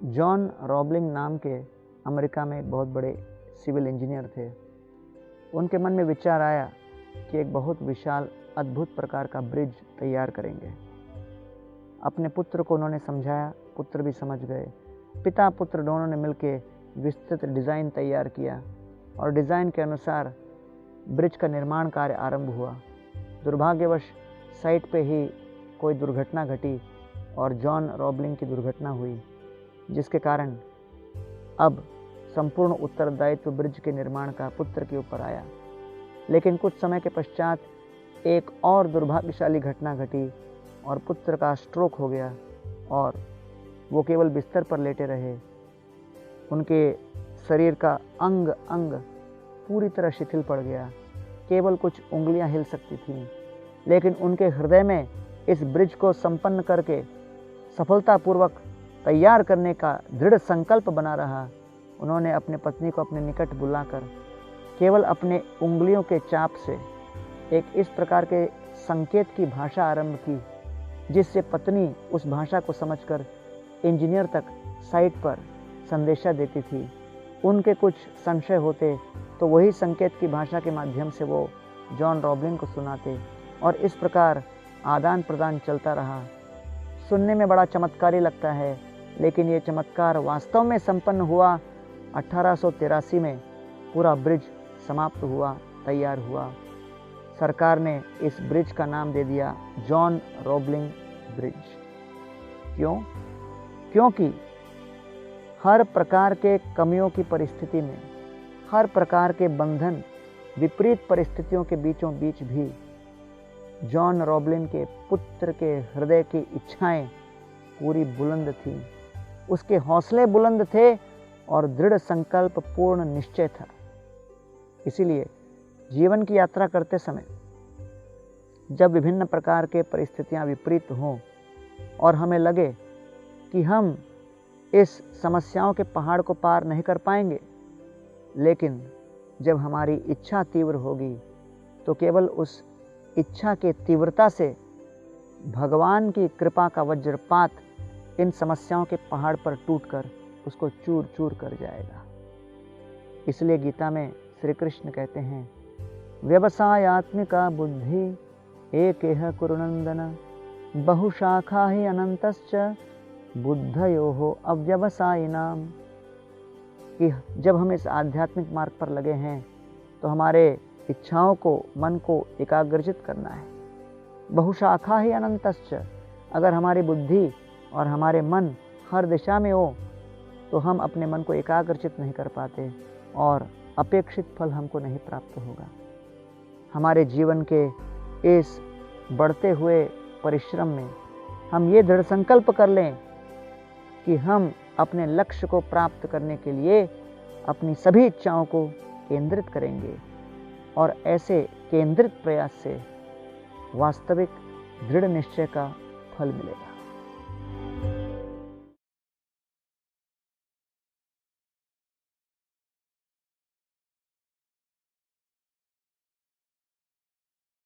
John रॉबलिंग नाम के America में एक बहुत बड़े सिविल इंजीनियर थे। उनके मन में विचार आया कि एक बहुत विशाल अद्भुत प्रकार का ब्रिज तैयार करेंगे। अपने पुत्र को उन्होंने समझाया, पुत्र भी समझ गए। पिता पुत्र दोनों ने मिलकर विस्तृत डिज़ाइन तैयार किया और डिज़ाइन के अनुसार ब्रिज का निर्माण कार्य आरंभ हुआ। दुर्भाग्यवश साइट पे ही कोई दुर्घटना घटी और जॉन रॉबलिंग की दुर्घटना हुई, जिसके कारण अब संपूर्ण उत्तरदायित्व ब्रिज के निर्माण का पुत्र के ऊपर आया। लेकिन कुछ समय के पश्चात एक और दुर्भाग्यशाली घटना घटी और पुत्र का स्ट्रोक हो गया और वो केवल बिस्तर पर लेटे रहे। उनके शरीर का अंग अंग पूरी तरह शिथिल पड़ गया, केवल कुछ उंगलियां हिल सकती थीं। लेकिन उनके हृदय में इस ब्रिज को संपन्न करके सफलतापूर्वक तैयार करने का दृढ़ संकल्प बना रहा। उन्होंने अपने पत्नी को अपने निकट बुलाकर केवल अपने उंगलियों के चाप से एक इस प्रकार के संकेत की भाषा आरंभ की, जिससे पत्नी उस भाषा को समझकर इंजीनियर तक साइट पर संदेशा देती थी। उनके कुछ संशय होते तो वही संकेत की भाषा के माध्यम से वो जॉन रॉबलिंग को सुनाते और इस प्रकार आदान प्रदान चलता रहा। सुनने में बड़ा चमत्कारी लगता है, लेकिन ये चमत्कार वास्तव में संपन्न हुआ 1883 में। पूरा ब्रिज समाप्त हुआ, तैयार हुआ। सरकार ने इस ब्रिज का नाम दे दिया जॉन रॉबलिंग ब्रिज। क्यों? क्योंकि हर प्रकार के कमियों की परिस्थिति में, हर प्रकार के बंधन, विपरीत परिस्थितियों के बीचों बीच भी जॉन रॉबलिन के पुत्र के हृदय की इच्छाएं पूरी बुलंद थीं। उसके हौसले बुलंद थे और दृढ़ संकल्प पूर्ण निश्चय था। इसीलिए जीवन की यात्रा करते समय जब विभिन्न प्रकार के परिस्थितियां विपरीत हों और हमें लगे कि हम इस समस्याओं के पहाड़ को पार नहीं कर पाएंगे, लेकिन जब हमारी इच्छा तीव्र होगी तो केवल उस इच्छा के तीव्रता से भगवान की कृपा का वज्रपात इन समस्याओं के पहाड़ पर टूटकर उसको चूर चूर कर जाएगा। इसलिए गीता में श्री कृष्ण कहते हैं, व्यवसायात्मिका बुद्धि एकेह कुरुनंदन बहुशाखा ही अनंतश्च बुद्धयोः अव्यवसायिनाम। कि जब हम इस आध्यात्मिक मार्ग पर लगे हैं तो हमारे इच्छाओं को, मन को एकाग्रचित करना है। बहुशाखा ही अनंतश्च, अगर हमारी बुद्धि और हमारे मन हर दिशा में हो तो हम अपने मन को एकाग्रचित नहीं कर पाते और अपेक्षित फल हमको नहीं प्राप्त होगा। हमारे जीवन के इस बढ़ते हुए परिश्रम में हम ये दृढ़ संकल्प कर लें कि हम अपने लक्ष्य को प्राप्त करने के लिए अपनी सभी इच्छाओं को केंद्रित करेंगे और ऐसे केंद्रित प्रयास से वास्तविक दृढ़ निश्चय का फल मिलेगा।